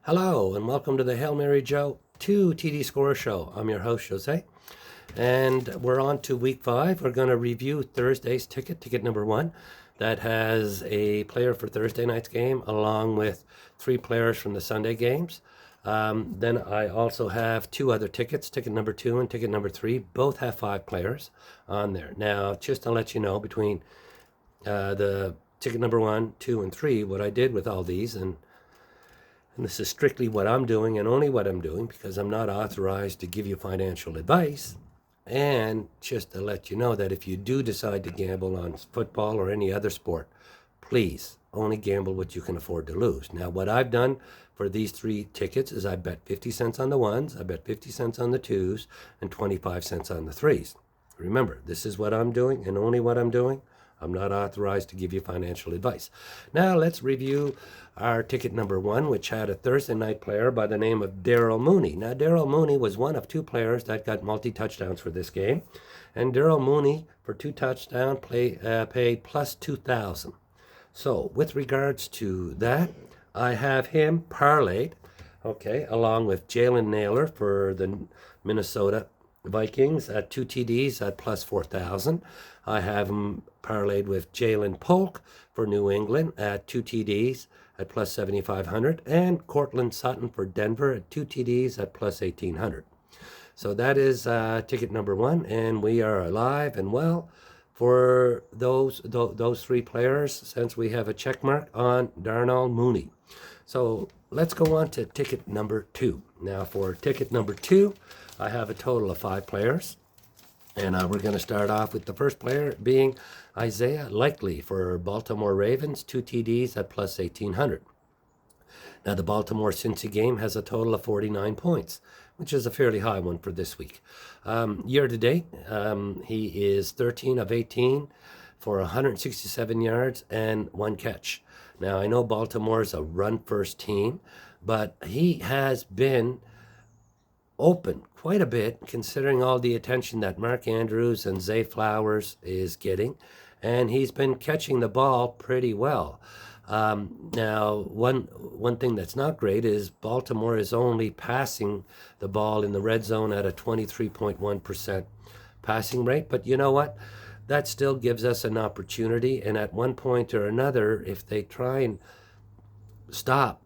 Hello, and welcome to the Hail Mary Joe 2 TDs Scorer Show. I'm your host, Jose, and we're on to week 5. We're going to review Thursday's ticket number 1, that has a player for Thursday night's game, along with 3 players from the Sunday games. Then I also have 2 other tickets, ticket number 2 and ticket number 3. Both have 5 players on there. Now, just to let you know, between the ticket number 1, 2, and 3, what I did with all these, and this is strictly what I'm doing and only what I'm doing, because I'm not authorized to give you financial advice. And just to let you know that if you do decide to gamble on football or any other sport, please only gamble what you can afford to lose. Now, what I've done for these 3 tickets is I bet 50 cents on the 1s, I bet 50 cents on the 2s, and 25 cents on the 3s. Remember, this is what I'm doing and only what I'm doing. I'm not authorized to give you financial advice. Now let's review our ticket number 1, which had a Thursday night player by the name of Daryl Mooney. Now, Daryl Mooney was one of 2 players that got multi-touchdowns for this game. And Daryl Mooney, for 2 touchdowns, paid plus 2,000. So with regards to that, I have him parlayed, along with Jalen Naylor for the Minnesota Vikings at 2 TDs at plus 4,000. I have him parlayed with Jalen Polk for New England at 2 TDs at plus 7,500, and Cortland Sutton for Denver at 2 TDs at plus 1,800. So that is ticket number 1, and we are alive and well for those 3 players, since we have a check mark on Darnell Mooney. So let's go on to ticket number 2. Now, for ticket number 2, I have a total of 5 players. And we're going to start off with the first player being Isaiah Likely for Baltimore Ravens, 2 TDs at plus 1,800. Now, the Baltimore-Cincy game has a total of 49 points, which is a fairly high one for this week. Year to date, he is 13 of 18 for 167 yards and 1 catch. Now, I know Baltimore is a run-first team, but he has been open quite a bit, considering all the attention that Mark Andrews and Zay Flowers is getting, and he's been catching the ball pretty well. Now, one thing that's not great is Baltimore is only passing the ball in the red zone at a 23.1% passing rate, but you know what? That still gives us an opportunity, and at one point or another, if they try and stop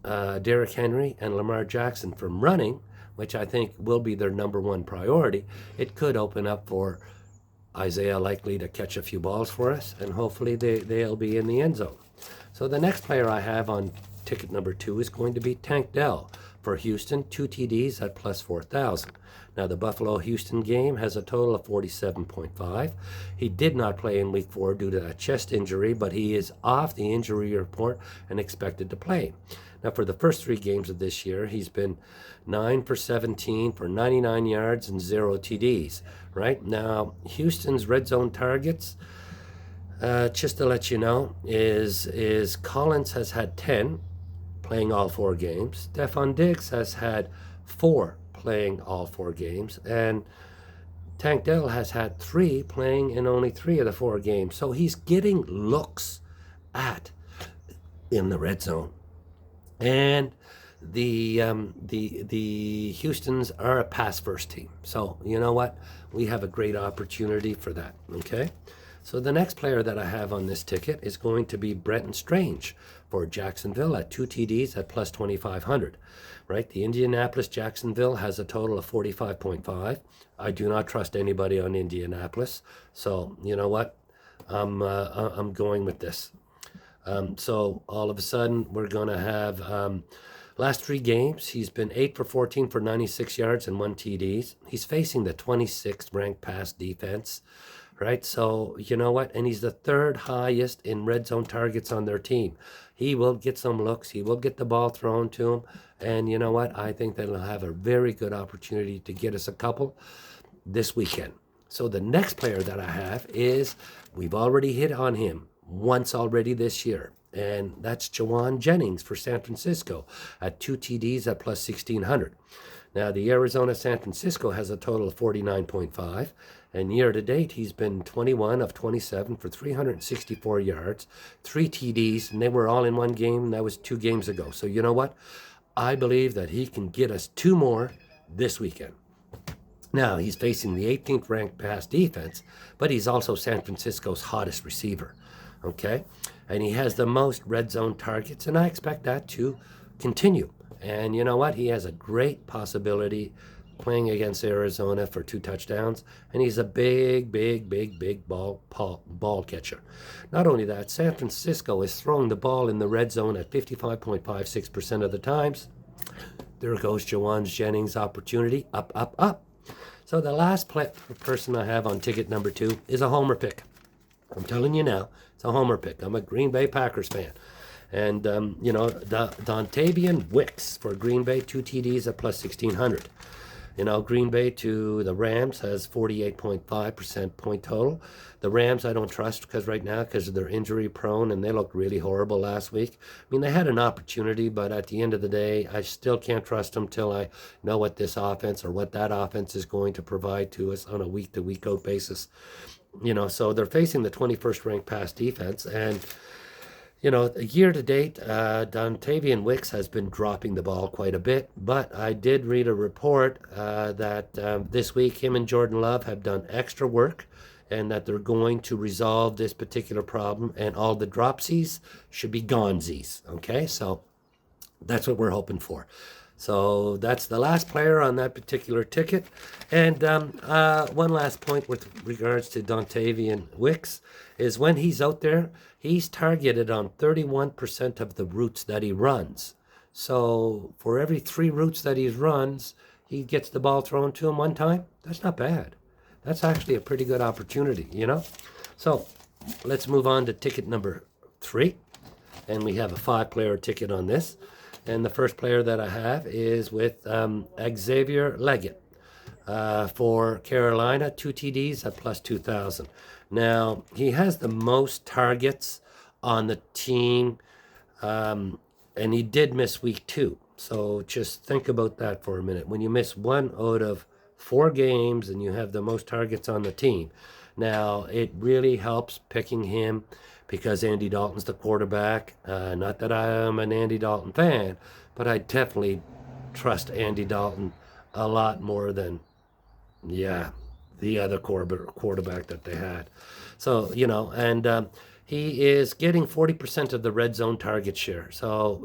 Derrick Henry and Lamar Jackson from running, which I think will be their number 1 priority, it could open up for Isaiah Likely to catch a few balls for us, and hopefully they'll be in the end zone. So the next player I have on ticket number 2 is going to be Tank Dell for Houston, 2 TDs at plus 4,000. Now, the Buffalo-Houston game has a total of 47.5. He did not play in week 4 due to a chest injury, but he is off the injury report and expected to play. Now, for the first 3 games of this year, he's been 9 for 17 for 99 yards and 0 TDs, right? Now, Houston's red zone targets, just to let you know, is Collins has had 10, playing all 4 games. Stephon Diggs has had 4, playing all 4 games. And Tank Dell has had 3, playing in only 3 of the 4 games. So he's getting looks in the red zone. And the Houstons are a pass-first team. So you know what? We have a great opportunity for that, okay? So the next player that I have on this ticket is going to be Brenton Strange for Jacksonville at 2 TDs at plus 2,500, right? The Indianapolis-Jacksonville has a total of 45.5. I do not trust anybody on Indianapolis. So you know what? I'm going with this. So all of a sudden, we're going to have last 3 games, he's been 8 for 14 for 96 yards and 1 TDs. He's facing the 26th ranked pass defense, right? So you know what? And he's the 3rd highest in red zone targets on their team. He will get some looks. He will get the ball thrown to him. And you know what? I think that he'll have a very good opportunity to get us a couple this weekend. So the next player that I have is, we've already hit on him once already this year, and that's Jawan Jennings for San Francisco at 2 TDs at plus 1,600. Now, the Arizona-San Francisco has a total of 49.5, and year to date, he's been 21 of 27 for 364 yards, 3 TDs, and they were all in one game, and that was 2 games ago. So you know what? I believe that he can get us 2 more this weekend. Now, he's facing the 18th ranked pass defense, but he's also San Francisco's hottest receiver, okay? And he has the most red zone targets, and I expect that to continue. And you know what? He has a great possibility playing against Arizona for 2 touchdowns, and he's a big ball catcher. Not only that, San Francisco is throwing the ball in the red zone at 55.56% of the times. There goes Jawan Jennings' opportunity, up. So the last person I have on ticket number 2 is a homer pick. I'm telling you now, it's a homer pick. I'm a Green Bay Packers fan. And, Dontavian Wicks for Green Bay, 2 TDs at plus 1,600. Green Bay to the Rams has 48.5% point total. The Rams I don't trust because they're injury prone and they looked really horrible last week. I mean, they had an opportunity, but at the end of the day, I still can't trust them till I know what this offense or what that offense is going to provide to us on a week-to-week out basis. So they're facing the 21st ranked pass defense, and year to date, Dontavian Wicks has been dropping the ball quite a bit, but I did read a report that this week him and Jordan Love have done extra work and that they're going to resolve this particular problem, and all the dropsies should be gonesies, okay? So that's what we're hoping for. So that's the last player on that particular ticket. And one last point with regards to Dontavian Wicks is when he's out there, he's targeted on 31% of the routes that he runs. So for every 3 routes that he runs, he gets the ball thrown to him 1 time. That's not bad. That's actually a pretty good opportunity, So let's move on to ticket number 3. And we have a 5-player ticket on this. And the first player that I have is with Xavier Leggett for Carolina, 2 TDs at plus 2,000. Now, he has the most targets on the team, and he did miss week 2. So just think about that for a minute. When you miss 1 out of 4 games and you have the most targets on the team, now it really helps picking him because Andy Dalton's the quarterback. Not that I am an Andy Dalton fan, but I definitely trust Andy Dalton a lot more than, the other quarterback that they had. So, and he is getting 40% of the red zone target share. So,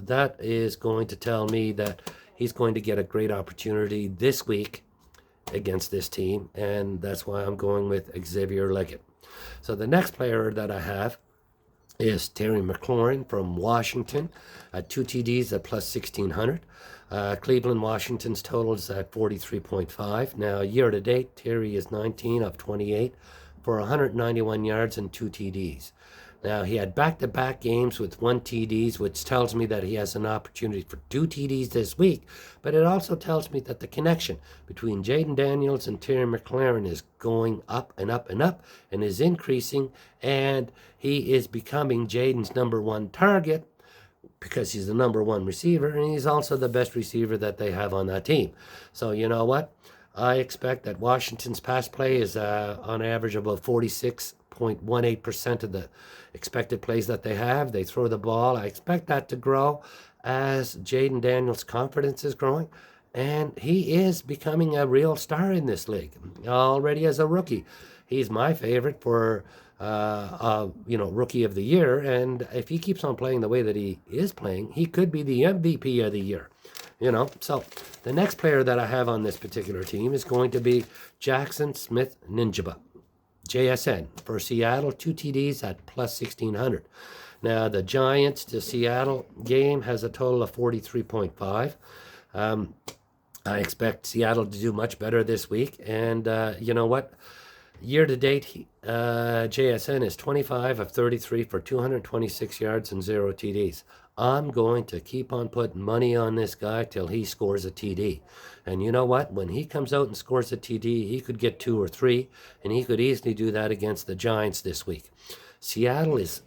that is going to tell me that he's going to get a great opportunity this week against this team, and that's why I'm going with Xavier Leggett. So the next player that I have is Terry McLaurin from Washington at 2 TDs at plus 1,600. Cleveland, Washington's total is at 43.5. Now, year to date, Terry is 19 of 28 for 191 yards and 2 TDs. Now, he had back-to-back games with 1 TDs, which tells me that he has an opportunity for 2 TDs this week. But it also tells me that the connection between Jaden Daniels and Terry McLaurin is going up and up and up and is increasing. And he is becoming Jaden's number 1 target because he's the number 1 receiver. And he's also the best receiver that they have on that team. So you know what? I expect that Washington's pass play is on average about 46.18% of the expected plays that they have. They throw the ball. I expect that to grow as Jaden Daniels' confidence is growing. And he is becoming a real star in this league already as a rookie. He's my favorite for, rookie of the year. And if he keeps on playing the way that he is playing, he could be the MVP of the year. So the next player that I have on this particular team is going to be Jackson Smith-Njigba, JSN, for Seattle, 2 TDs at plus 1,600. Now, the Giants to Seattle game has a total of 43.5. I expect Seattle to do much better this week. And you know what? Year to date, JSN is 25 of 33 for 226 yards and 0 TDs. I'm going to keep on putting money on this guy till he scores a TD. And you know what? When he comes out and scores a TD, he could get 2 or 3, and he could easily do that against the Giants this week. Seattle is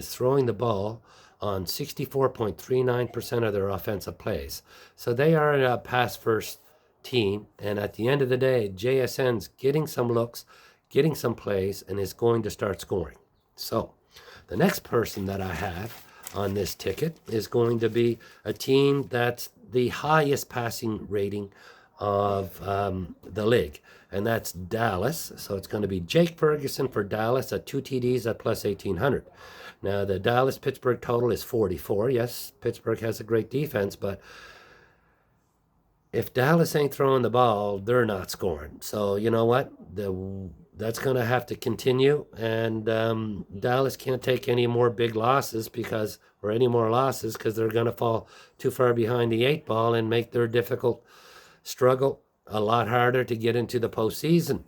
throwing the ball on 64.39% of their offensive plays. So they are a pass-first team, and at the end of the day, JSN's getting some looks, getting some plays, and is going to start scoring. So the next person that I have on this ticket is going to be a team that's the highest passing rating of the league, and that's Dallas. So it's going to be Jake Ferguson for Dallas at 2 TDs at plus 1,800. Now, the Dallas-Pittsburgh total is 44. Yes, Pittsburgh has a great defense, but if Dallas ain't throwing the ball, they're not scoring. So you know what? That's going to have to continue, and Dallas can't take any more big losses or any more losses because they're going to fall too far behind the 8 ball and make their difficult struggle a lot harder to get into the postseason.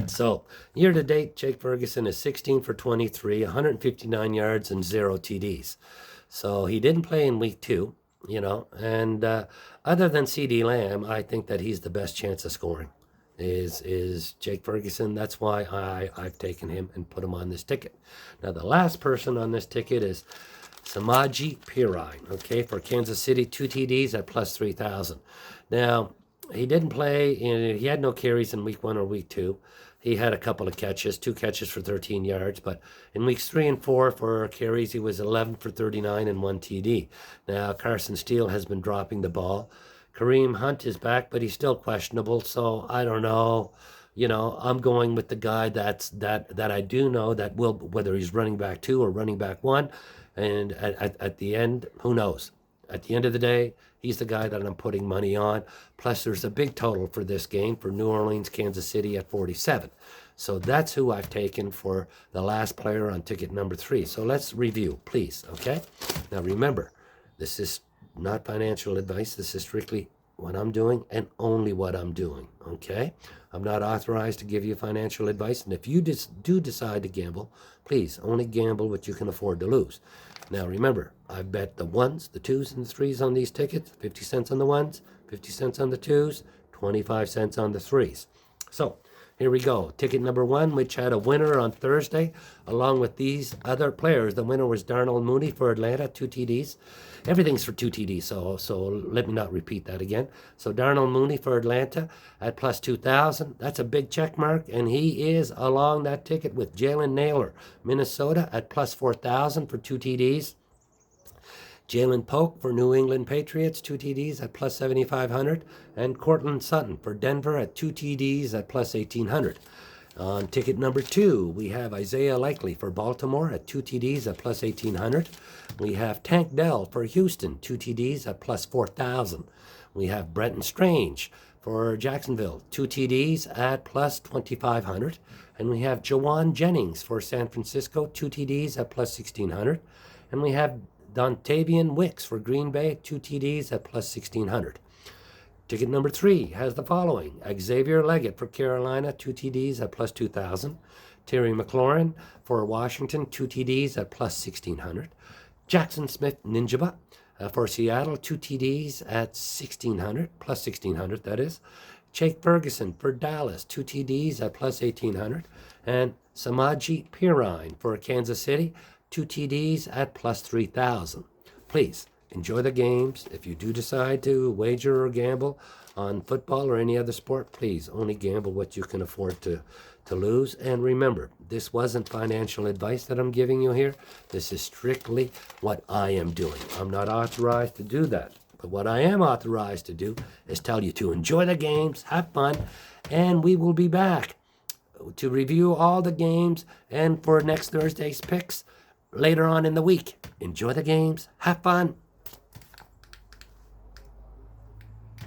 So year to date, Jake Ferguson is 16 for 23, 159 yards and 0 TDs. So he didn't play in week 2, and other than CD Lamb, I think that he's the best chance of scoring is Jake Ferguson. That's why I've taken him and put him on this ticket. Now, the last person on this ticket is Samaji Perine, okay, for Kansas City, 2 TDs at plus 3,000. Now, he didn't play, he had no carries in week 1 or week 2. He had a couple of catches, 2 catches for 13 yards, but in weeks 3 and 4 for carries, he was 11 for 39 and 1 TD. Now, Carson Steele has been dropping the ball. Kareem Hunt is back, but he's still questionable, so I don't know. I'm going with the guy that I do know that will, whether he's running back 2 or running back 1, and at the end, who knows? At the end of the day, he's the guy that I'm putting money on. Plus, there's a big total for this game for New Orleans, Kansas City at 47. So that's who I've taken for the last player on ticket number 3. So let's review, please, okay? Now, remember, this is not financial advice. This is strictly what I'm doing and only what I'm doing, okay? I'm not authorized to give you financial advice. And if you do decide to gamble, please only gamble what you can afford to lose. Now, remember, I've bet the 1s, the 2s, and the 3s on these tickets. 50 cents on the 1s, 50 cents on the 2s, 25 cents on the 3s. So here we go. Ticket number 1, which had a winner on Thursday, along with these other players. The winner was Darnell Mooney for Atlanta, 2 TDs. Everything's for 2 TDs, so let me not repeat that again. So Darnell Mooney for Atlanta at plus 2,000. That's a big check mark, and he is along that ticket with Jalen Naylor, Minnesota, at plus 4,000 for 2 TDs. Jalen Polk for New England Patriots, 2 TDs at plus 7,500. And Cortland Sutton for Denver at 2 TDs at plus 1,800. On ticket number 2, we have Isaiah Likely for Baltimore at 2 TDs at plus 1,800. We have Tank Dell for Houston, 2 TDs at plus 4,000. We have Brenton Strange for Jacksonville, 2 TDs at plus 2,500. And we have Jawan Jennings for San Francisco, 2 TDs at plus 1,600. And we have Dontavian Wicks for Green Bay, 2 TDs at plus 1,600. Ticket number 3 has the following: Xavier Leggett for Carolina, 2 TDs at plus 2,000. Terry McLaurin for Washington, 2 TDs at plus 1,600. Jackson Smith Ninjaba for Seattle, 2 TDs at 1,600, plus 1,600 that is. Jake Ferguson for Dallas, 2 TDs at plus 1,800. And Samaji Perine for Kansas City, 2 TDs at plus 3,000. Please enjoy the games. If you do decide to wager or gamble on football or any other sport, please only gamble what you can afford to lose. And remember, this wasn't financial advice that I'm giving you here. This is strictly what I am doing. I'm not authorized to do that. But what I am authorized to do is tell you to enjoy the games, have fun, and we will be back to review all the games and for next Thursday's picks later on in the week. Enjoy the games, have fun,